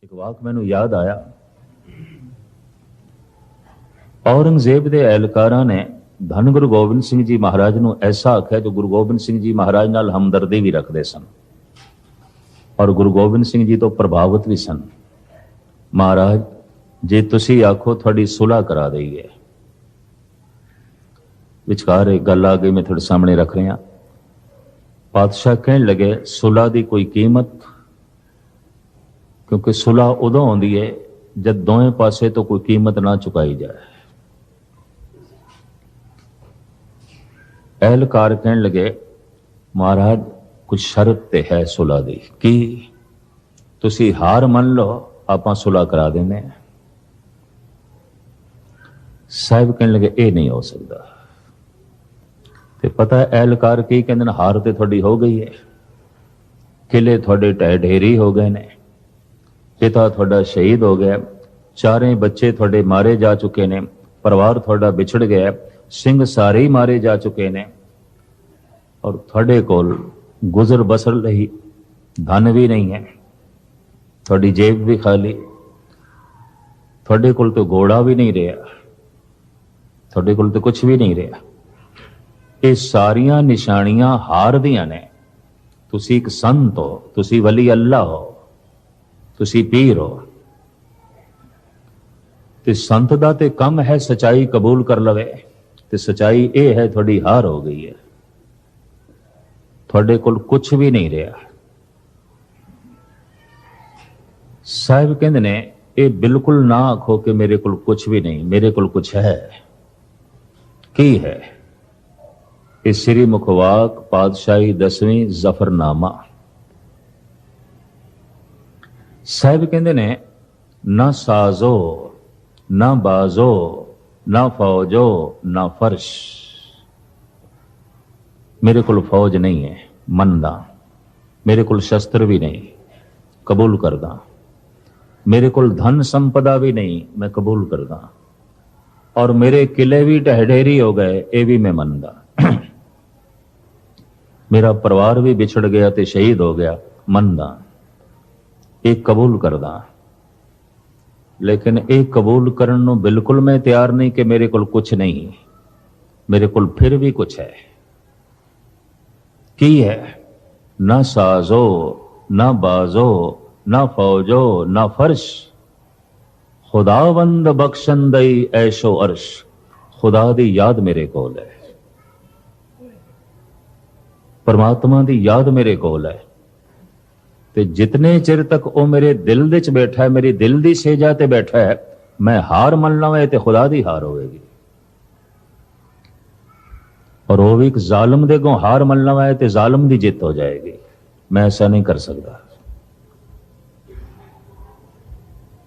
एक वाक मैनू याद आया। औरंगजेब के एहलकारां ने धन गुरु गोबिंद सिंह जी महाराज नूं ऐसा आख्या जो गुरु गोबिंद सिंह जी महाराज नाल हमदर्दी भी रखते सन और गुरु गोबिंद सिंह जी तो प्रभावित भी सन। महाराज जे तुसी आखो थोड़ी सुलह करा दईए। विचकार एक गल आ गई, मैं थोड़े सामने रख रहा। पातशाह कहने लगे सुलह की कोई कीमत, क्योंकि सुलह उदों आउंदी है जब दोवें पासे तो कोई कीमत ना चुकाई जाए। एहलकार कहने लगे महाराज कुछ शर्त ते है सुलह दी, कि तुसी हार मन लो आपां सुलह करा देने। साहिब कहने लगे ये नहीं हो सकता। ते पता है एहलकार की कहते हैं, हार तो थोड़ी हो गई है, किले थोड़े ढह ढेरी हो गए ने, पिता थोड़ा शहीद हो गया, चारें बच्चे थोड़े मारे जा चुके ने, परिवार थोड़ा बिछड़ गया, सिंह सारे ही मारे जा चुके ने, और थोड़े कोल गुजर बसर लई धन भी नहीं है, थोड़ी जेब भी खाली, थोड़े कोल तो घोड़ा भी नहीं रहा, थोड़े कोल तो कुछ भी नहीं रहा। ये सारियां निशानियां हार दियां ने। तुसी एक संत हो, तुसी वली अल्लाह हो, तुसी पीर हो, ते संत दा ते कम है सच्चाई कबूल कर लवे, ते सच्चाई ये है थोड़ी हार हो गई है, थोड़े कोल कुछ भी नहीं रहा। साहिब कहंदे ने ये बिल्कुल ना आखो कि मेरे कोल कुछ भी नहीं, मेरे कोल कुछ है। की है? इस श्री मुखवाक पातशाही 10वीं जफरनामा। साहिब कहंदे ने ना साजो ना बाजो ना फौजो ना फर्श। मेरे को फौज नहीं है, मनदा। मेरे को शस्त्र भी नहीं, कबूल करदा। मेरे को धन संपदा भी नहीं, मैं कबूल करदा। और मेरे किले भी ढहढेरी हो गए, ये भी मैं मनदा। मेरा परिवार भी बिछड़ गया ते शहीद हो गया, मनदा। एक कबूल करदा। लेकिन एक कबूल करने को बिल्कुल मैं तैयार नहीं कि मेरे को कुछ नहीं, मेरे को फिर भी कुछ है। की है? ना साजो ना बाजो ना फौजो ना फर्श, खुदावंद बख्शन दई ऐशो अर्श। खुदा दी याद मेरे कोल है, परमात्मा दी याद मेरे कोल है। ते जितने चिर तक वो मेरे दिल दे च बैठा है, मेरी दिल दी सेजा ते बैठा है, मैं हार मन लवे ते खुदा दी हार होएगी। और वो भी एक जालम दे गो हार मन लवे ते जालम दी जित हो जाएगी। मैं ऐसा नहीं कर सकता।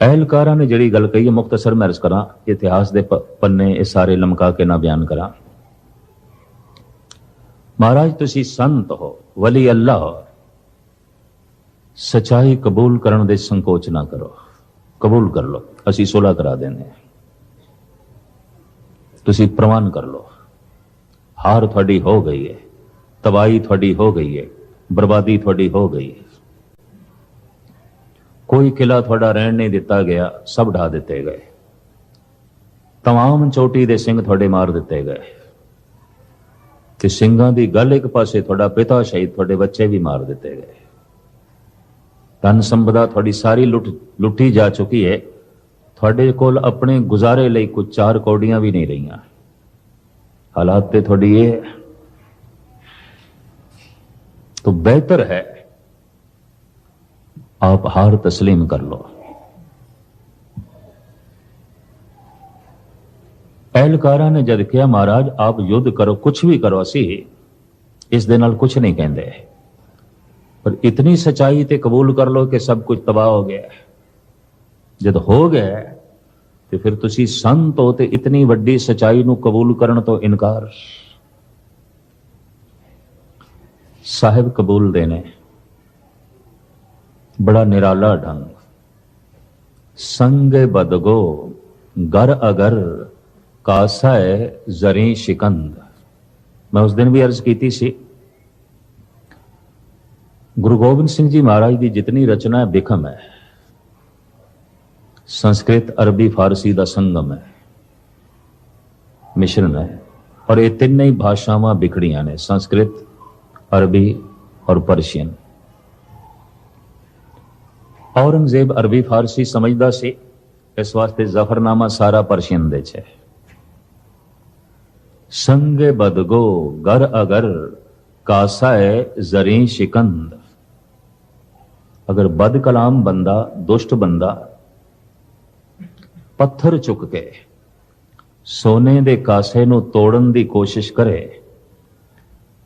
एहलकारा ने जड़ी गल कही है, मुख्तसर मैं अर्ज करा, इतिहास दे पन्ने ये सारे लमका के ना बयान करा। महाराज तुसी संत हो, वली अल्लाह हो, सच्चाई कबूल करने दे संकोच ना करो, कबूल कर लो, असी सुलह करा देने। तुसी प्रमाण कर लो, हार थोड़ी हो गई है, तबाही थोड़ी हो गई है, बर्बादी थोड़ी हो गई है। कोई किला थोड़ा रहन नहीं दिता गया, सब ढा दिते गए। तमाम चोटी दे सिंह थोड़े मार दिते गए। ते सिंघां दी गल एक पासे थोड़ा पिता शहीद, थोड़े बच्चे भी मार दिते गए। धन संपदा थोड़ी सारी लुटी जा चुकी है। थोड़े कोल अपने गुजारे लिए कुछ 4 कौड़ियां भी नहीं रही। हालात ते थोड़ी ये है। तो बेहतर है आप हार तस्लीम कर लो। एहलकारा ने जद किया महाराज आप युद्ध करो, कुछ भी करो, असी इस दे नाल कुछ नहीं कहते, पर इतनी सच्चाई ते कबूल कर लो कि सब कुछ तबाह हो गया। जब हो गया तो फिर तुसी संत हो ते इतनी वड्डी सच्चाई नू कबूल करन तो इनकार। साहिब कबूल देने बड़ा निराला ढंग। संग बदगो गर अगर कासा है जरी शिकंद। मैं उस दिन भी अर्ज की सी, गुरु गोबिंद सिंह जी महाराज की जितनी रचना है बिखम है, संस्कृत अरबी फारसी का संगम है, मिश्रण है। और ये तीन ही भाषावां बिखड़ियां ने, संस्कृत, अरबी और पर्शियन। औरंगजेब अरबी फारसी समझदा सी, इस वास्ते जफरनामा सारा पर्शियन दे च है। संगे बदगो गर अगर कासाए जरी शिकंद। अगर बद कलाम बंदा, दुष्ट बंदा पत्थर चुक के सोने दे कासे नूं तोड़न दी कोशिश करे,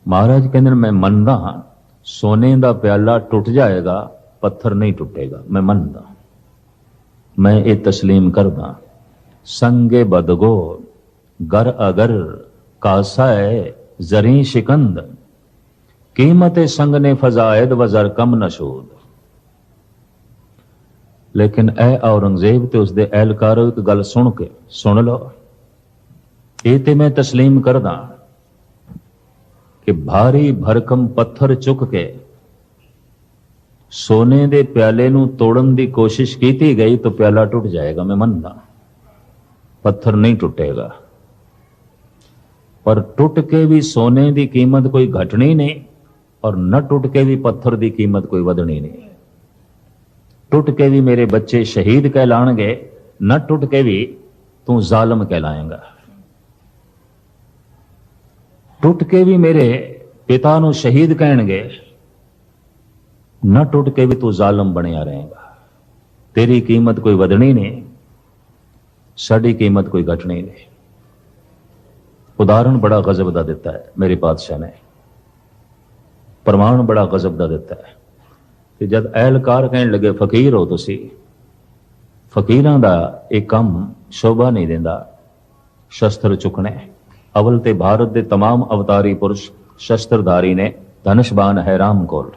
महाराज कहंदे मैं मनदा हां सोने दा प्याला टुट जाएगा, पत्थर नहीं टुटेगा। मैं मनदा, मैं ये तस्लीम करदा। संगे बदगो गर अगर कासाए जरी शिकंद। कीमत संग ने फजायद वजर कम नशूद। लेकिन ए औरंगजेब ते उसदे एहलकारो एक गल सुन लो, ये ते मैं तस्लीम करदा कि भारी भरकम पत्थर चुक के सोने दे प्याले नूं तोड़न दी कोशिश की गई तो प्याला टूट जाएगा। मैं मनदा, पत्थर नहीं टूटेगा। पर टूट के भी सोने की कीमत कोई घटनी नहीं और न टूट के भी पत्थर की कीमत कोई वधनी नहीं। टूट के भी मेरे बच्चे शहीद कहलाएंगे, न टूट के भी तू जालिम कहलाएगा। टूट के भी मेरे पिता नूं शहीद कहेंगे, न टूट के भी तू जालिम बनिया रहेगा। तेरी कीमत कोई वधनी नहीं, साड़ी कीमत कोई घटनी नहीं। उदाहरण बड़ा गजब का दिता है मेरे पातशाह ने, प्रमाण बड़ा गजब का दिता है कि जब एहलकार कहने लगे फकीर हो तुसी, फकीरां दा एक कम शोभा नहीं देंदा शस्त्र चुकने। अवल ते भारत के तमाम अवतारी पुरुष शस्त्रधारी ने। धनुषबाण है राम कोल,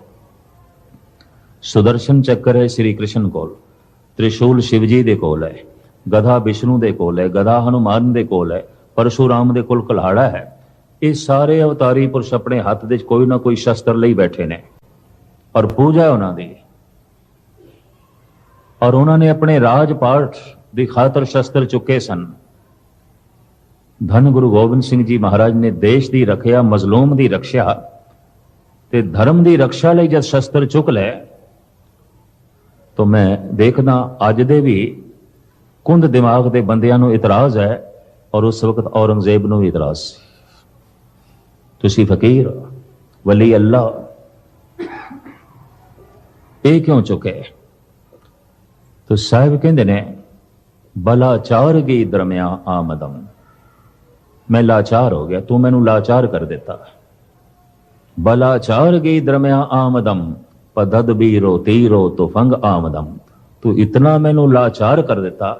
सुदर्शन चक्कर है श्री कृष्ण कोल, त्रिशूल शिवजी दे कोल है, गधा विष्णु दे कोल है, गधा हनुमान दे कोल है, परशुराम दे कोल कुल्हाड़ा है। ये सारे अवतारी पुरुष अपने हाथ दे कोई ना कोई शस्त्र ले बैठे ने और पूजा है उन्होंने दी। और उन्होंने अपने राजपाठ की खातर शस्त्र चुके सन। धन गुरु गोबिंद सिंह जी महाराज ने देश की रखिया, मजलूम की रक्षा ते धर्म की रक्षा लई जब शस्त्र चुक ले, तो मैं देखना अज दे भी कुंद दिमाग के बंदियां नूं इतराज है और उस वक्त औरंगजेब नूं भी इतराज सी। तुसी फकीर वली अल्लाह, ये क्यों चुके? तो साहिब कहंदे ने बलाचार की दरमिया आमदम। मैं लाचार हो गया, तू मैनू लाचार कर देता। बलाचार की दरमिया आमदम पदद बीरो तीरो तो फंग आमदम। तू इतना मैनू लाचार कर देता,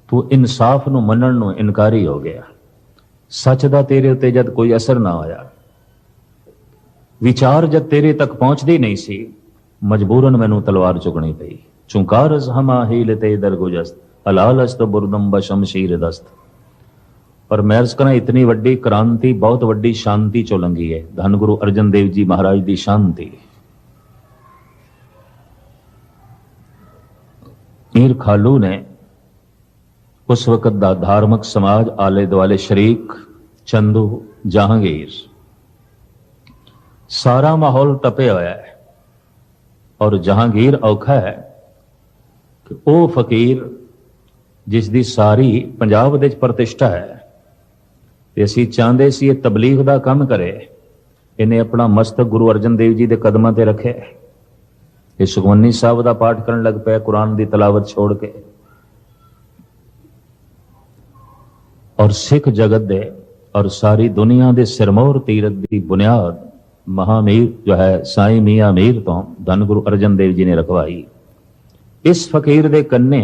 तू इंसाफ नू मनन नू इनकारी हो गया। सच दा तेरे उत्ते जद कोई असर ना होया, विचार जद तेरे तक पहुंचती नहीं सी, मजबूरन मैनू तलवार चुकनी पई। चुंकारस हमा हील ते दरगुजस्त हलालस्त बुरदम ब शमशीर दस्त। पर मैं अर्ज करा इतनी वड्डी क्रांति बहुत वड्डी शांति चो लंघी है। धन गुरु अर्जन देव जी महाराज की शांति। मीर खालू ने उस वक्त दा धार्मिक समाज आले दुआले शरीक, चंदू, जहांगीर, सारा माहौल तपे होया है। और जहांगीर औखा है कि वह फकीर जिसकी सारी पंजाब दे प्रतिष्ठा है, असी चाहते सी ये तबलीग का काम करे, इन्हें अपना मस्तक गुरु अर्जन देव जी के कदमां ते रखे। ये सुखमनी साहब का पाठ करन लग पाया, कुरान की तलावत छोड़ के। और सिख जगत दे और सारी दुनिया के सिरमौर तीरथ की बुनियाद महामीर जो है साई मियां मीर तो धन गुरु अर्जन देव जी ने रखवाई। इस फकीर दे कन्ने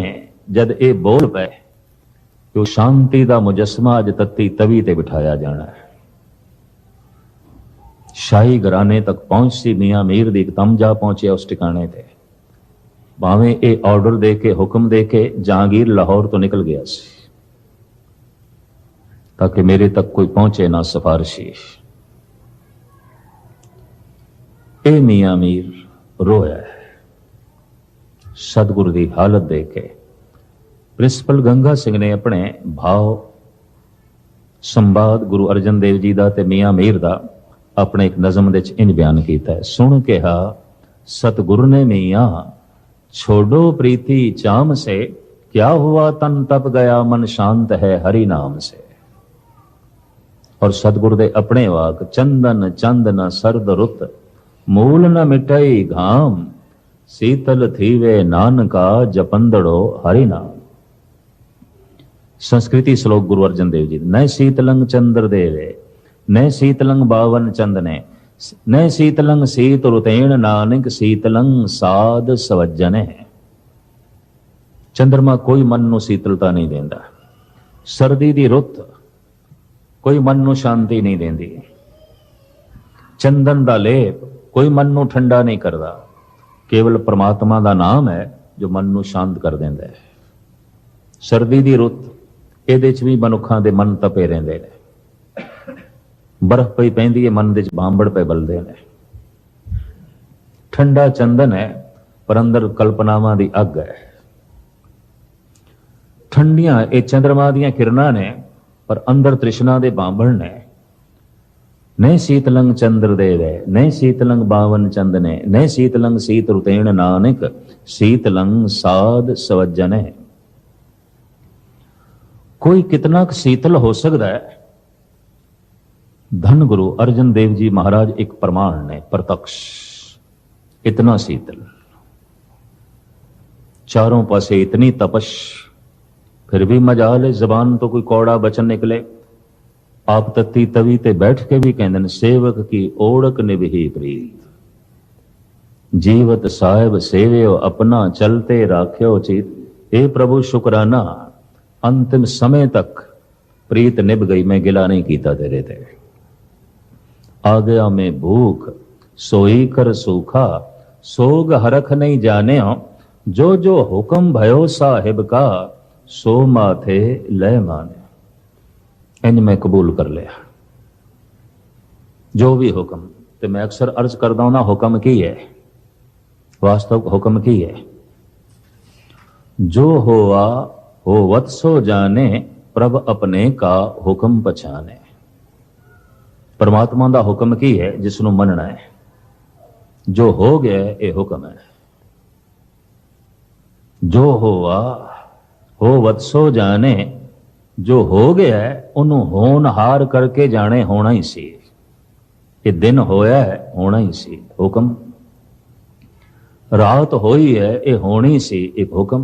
जद ये बोल पे कि शांति का मुजस्मा अज तत्ती तवी ते बिठाया जाना है, शाही घराने तक पहुंच सी मियां मीर दी तम जा पहुंचे उस ठिकाने ते। भावें ये ऑर्डर दे के हुक्म दे के जहांगीर लाहौर तो निकल गया सी, ताकि मेरे तक कोई पहुंचे ना सिफारिशी। ए मियां मीर रोया है सतगुरु की हालत देख के। ਪ੍ਰਿੰਸੀਪਲ ਗੰਗਾ ਸਿੰਘ ਨੇ ਆਪਣੇ ਭਾਵ ਸੰਵਾਦ ਗੁਰੂ ਅਰਜਨ ਦੇਵ ਜੀ ਦਾ ਤੇ ਮੀਆਂ ਮੀਰ ਦਾ ਆਪਣੇ ਇੱਕ ਨਜ਼ਮ ਦੇ ਵਿੱਚ ਇੰਜ ਬਿਆਨ ਕੀਤਾ ਹੈ। ਸੁਣ ਕਿਹਾ सतगुरु ने मियाँ छोड़ो प्रीति चाम से, क्या हुआ तन तप गया मन शांत है हरि नाम से। और सतगुरु दे अपने वाक चंदन चंद न सर्द रुत, मूल न मिटई घाम, शीतल थीवे नानका जपंदड़ो हरि नाम। संस्कृति श्लोक गुरु अर्जन देव जी। न शीतलंग चंद्र देवे, न शीतलंग बावन चंदने, न शीतलंग शीत रुतेण नानक शीतलंग साध सवज्जने। चंद्रमा कोई मन नूं शीतलता नहीं देंदा, सर्दी दी रुत कोई मन नूं शांति नहीं देंदी, चंदन दा लेप कोई मन नूं ठंडा नहीं करदा। केवल परमात्मा दा नाम है जो मन नूं शांत कर देंदा है। सर्दी दी रुत इहदे च भी मनुखां दे मन तपे रहिंदे ने, बर्फ पई पैंदी है मन दे बांबड़ पे बलदे ने। ठंडा चंदन है पर अंदर कल्पनावां दी अग है। ठंडियां ये चंद्रमा दियां किरणां ने पर अंदर तृष्णा दे बांबड़ ने। न शीतलंग चंद्र देवे, न शीतलंग बावन चंदने, न शीतलंग शीत रुतेण नानक शीतलंग साध सवज्जने। कोई कितना शीतल हो सकता है। धन गुरु अर्जन देव जी महाराज एक प्रमाण ने, प्रत्यक्ष इतना शीतल, चारों पासे इतनी तपश, फिर भी मजाल है जबान तो कोई कौड़ा बचन निकले। आप तत्ती तवी ते बैठ के भी कहते सेवक की ओढ़क निभही प्रीत, जीवत साहिब सेव्यो अपना चलते राख्यो चित। हे प्रभु शुक्राना, अंतिम समय तक प्रीत निभ गई, मैं गिला नहीं कीता तेरे ते। आ गया मैं भूख सोई कर सूखा, सोग हरख नहीं जाने, जो जो हुक्म भयो साहिब का, सो माथे लय माने। इंज मैं कबूल कर लिया जो भी हुक्म। तो मैं अक्सर अर्ज करता हूं ना, हुक्म की है, वास्तव हुक्म की है। जो होवा हो वत्सो जाने, प्रभ अपने का हुक्म पछाने। परमात्मा दा हुक्म की है जिसनों मनना है। जो हो गया ये हुक्म है। जो होवा हो वत्सो जाने, जो हो गया है उन्हों होनहार करके जाने होना ही सी। ये दिन होया है होना ही सी, हुक्म। रात होई है ये होनी सी, एक हुक्म।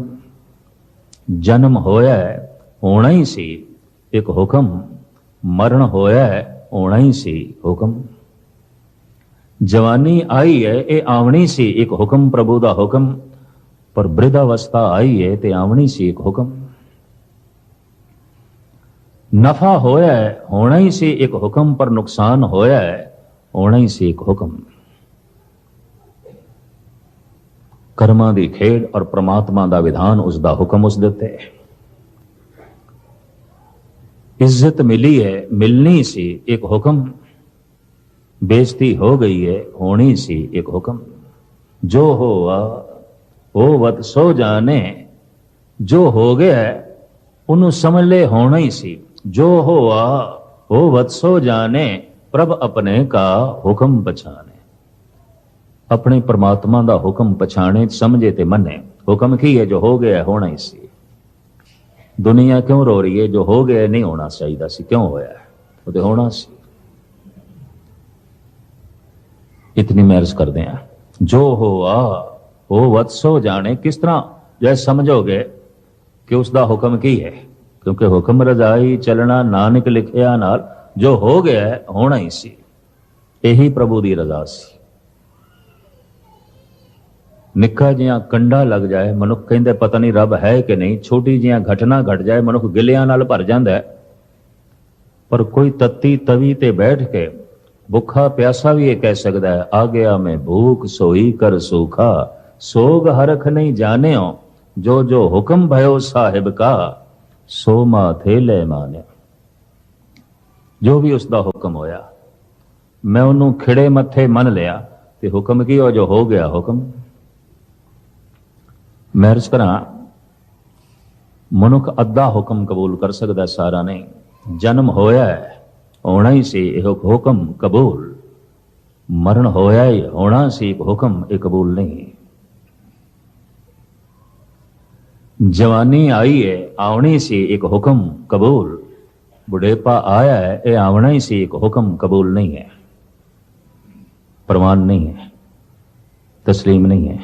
जन्म होया है होना ही सी, एक हुक्म। मरण होया है होना ही सी, हुक्म। जवानी आई है ये आवनी सी, एक हुक्म प्रभु दा हुक्म। पर वृद्धावस्था आई है ते आवनी सी, एक हुक्म। नफा होया है होना ही सी, एक हुक्म। पर नुकसान होया है होना ही सी, एक हुक्म। कर्मां दी खेड और परमात्मा दा विधान, उसका हुक्म उस देते। इज्जत मिली है मिलनी सी, एक हुक्म। बेइज्जती हो गई है होनी सी, एक हुक्म। जो होवा हो वत सो जाने, जो हो गया है उन्हों समझ ले होना ही सी। जो होवा हो वत सो जाने, प्रभ अपने का हुक्म पछाने। अपने परमात्मा दा हुक्म पछाने, समझे ते मने। हुक्म की है जो हो गया होना ही सी। दुनिया क्यों रो रही है? जो हो गया नहीं होना चाहिए सी, क्यों होया है? वो तो होना सी। इतनी महर्ज कर दें। जो होआ हो वत्सो जाने, किस तरह जैसे समझोगे कि उसका हुक्म की है, क्योंकि हुक्म रजाई चलना नानक लिखिया नाल। जो हो गया है होना ही सी, यही प्रभु की रजा सी। निक्का जिहा कंडा लग जाए, मनुख कहते पता नहीं रब है कि नहीं। छोटी जिहा घटना घट जाए, मनुख गिलियां नाल भर जाता है। पर कोई तत्ती तवी ते बैठ के भुखा प्यासा भी ये कह सकता है, आ गया मैं भूख सोई कर सूखा, सोग हरख नहीं जाने। जो जो हुक्म भयो साहिब का, सो माथे ले माने। जो भी उसका हुक्म होया, मैं उन्होंने खिड़े मथे मन लिया। ते हुक्म की हो? जो हो गया हुक्म। मैं अर्ज करा, ਮਨੁੱਖ ਅੱਧਾ ਹੁਕਮ ਕਬੂਲ ਕਰ ਸਕਦਾ, ਸਾਰਾ ਨਹੀਂ। ਜਨਮ ਹੋਇਆ ਹੈ, ਹੋਣਾ ਹੀ ਸੀ ਇਹ ਹੁਕਮ ਕਬੂਲ। ਮਰਨ ਹੋਇਆ ਹੀ, ਹੋਣਾ ਸੀ ਇੱਕ ਹੁਕਮ ਇਹ ਕਬੂਲ ਨਹੀਂ। ਜਵਾਨੀ ਆਈ ਹੈ, ਆਉਣੀ ਸੀ ਇੱਕ ਹੁਕਮ ਕਬੂਲ। ਬੁਢੇਪਾ ਆਇਆ ਹੈ, ਇਹ ਆਉਣਾ ਹੀ ਸੀ ਇੱਕ ਹੁਕਮ ਕਬੂਲ ਨਹੀਂ ਹੈ। ਪ੍ਰਵਾਨ ਨਹੀਂ ਹੈ, ਤਸਲੀਮ ਨਹੀਂ ਹੈ।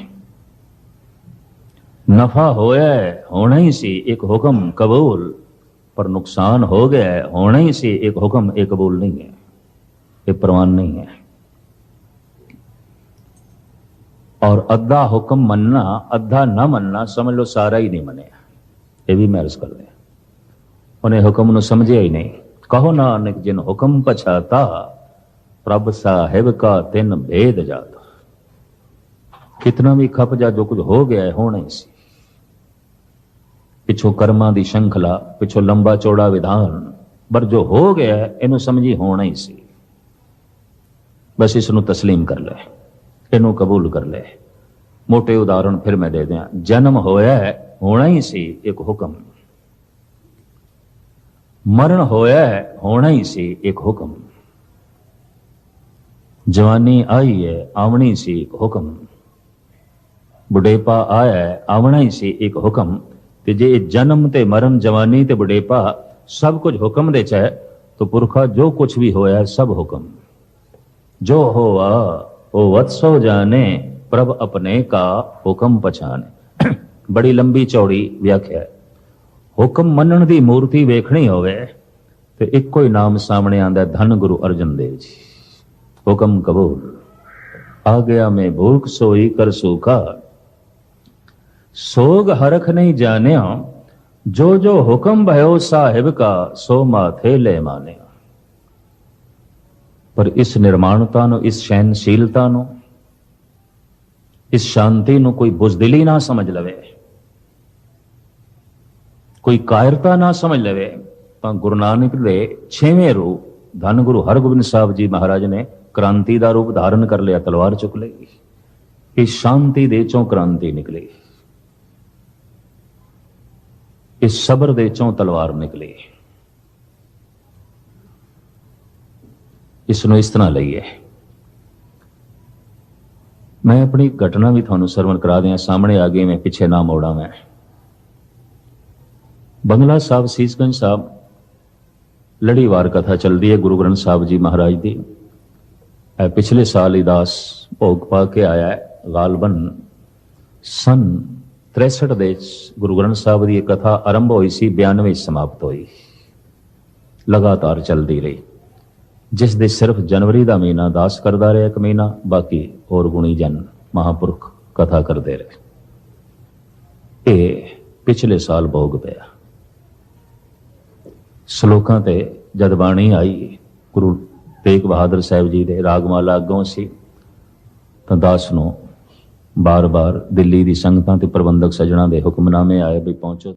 नफा होया है, होना ही सी एक हुक्म कबूल, पर नुकसान हो गया है, होना ही सी एक हुक्म एक कबूल नहीं है, ये प्रवान नहीं है। और अद्धा हुक्म मनना, अद्धा ना मनना, समझ लो सारा ही नहीं मनिया। ये भी मैं अर्ज कर दिया, उन्हें हुक्म न समझे ही नहीं। कहो नानक जिन हुक्म पछाता, प्रभ साहिब का तिन भेद जाता। कितना भी खप जा, जो कुछ हो गया है होना ही सी। पिछों कर्मां दी श्रृंखला, पिछों लंबा चौड़ा विधान, पर जो हो गया है इनू समझी होना ही सी। बस इसनू तस्लीम कर ले, इनू कबूल कर ले। मोटे उदाहरण फिर मैं दे दिया। जन्म होया है, होना ही सी एक हुक्म। मरण होया है, होना ही सी एक हुक्म। जवानी आई है, आवनी सी एक हुक्म। बुढ़ेपा आया है, आवना ही सी एक हुक्म। ते जे जन्म ते मरण, जवानी ते बुढ़ेपा सब कुछ हुक्म दे चाहे, तो पुरखा जो कुछ भी होया सब हुक्म। जो होआ ओ वत्सो जाने, प्रभ अपने का हुक्म पछाने। बड़ी लंबी चौड़ी व्याख्या है। हुक्म मनन दी मूर्ति वेखनी होवे ते इक्को ही नाम सामने आंदा, धन गुरु अर्जन देव जी। हुक्म कबूल, आ गया मैं भूख सोई कर सूखा, सोग हरख नहीं जानिया, जो जो हुक्म भयो साहिब का, सो माथे ले माने। पर इस निर्माणता नु, इस सहनशीलता नु, इस शांति नु कोई बुजदिली ना समझ लवे, कोई कायरता ना समझ लवे। तो गुरु नानक दे 6वें रूप धन गुरु हरगोबिंद साहब जी महाराज ने क्रांति का रूप धारण कर लिया, तलवार चुक ली। इस शांति दे चों क्रांति निकली, इस सबर दे चों तलवार निकली। इसनों इस तरह लईए। मैं अपनी घटना भी थानू सरवण करा दिया, सामने आ गई, मैं पिछे ना मोड़ा। मैं बंगला साहब, सीसगंज साहब लड़ीवार कथा चलती है गुरु ग्रंथ साहब जी महाराज की। पिछले साल ही दास भोग पा के आया है। गालबन सन 63 ਦੇ ਗੁਰੂ ਗ੍ਰੰਥ ਸਾਹਿਬ ਦੀ ਕਥਾ ਆਰੰਭ ਹੋਈ ਸੀ, 92 ਸਮਾਪਤ ਹੋਈ, ਲਗਾਤਾਰ ਚੱਲਦੀ ਰਹੀ। ਜਿਸ ਦੇ ਸਿਰਫ ਜਨਵਰੀ ਦਾ ਮਹੀਨਾ ਦਾਸ ਕਰਦਾ ਰਿਹਾ, ਇੱਕ ਮਹੀਨਾ, ਬਾਕੀ ਹੋਰ ਗੁਣੀ ਜਨ ਮਹਾਂਪੁਰਖ ਕਥਾ ਕਰਦੇ ਰਹੇ। ਇਹ ਪਿਛਲੇ ਸਾਲ ਭੋਗ ਪਿਆ। ਸ਼ਲੋਕਾਂ ਤੇ ਜਦ ਬਾਣੀ ਆਈ ਗੁਰੂ ਤੇਗ ਬਹਾਦਰ ਸਾਹਿਬ ਜੀ ਦੇ, ਰਾਗਮਾਲਾ ਅੱਗੋਂ ਸੀ, ਤਾਂ ਦਾਸ ਨੂੰ ਬਾਰ-ਬਾਰ ਦਿੱਲੀ ਦੀ ਸੰਗਤਾਂ ਤੇ ਪ੍ਰਬੰਧਕ ਸੱਜਣਾ ਦੇ ਹੁਕਮਨਾਮੇ ਆਏ ਵੀ ਪਹੁੰਚੋ।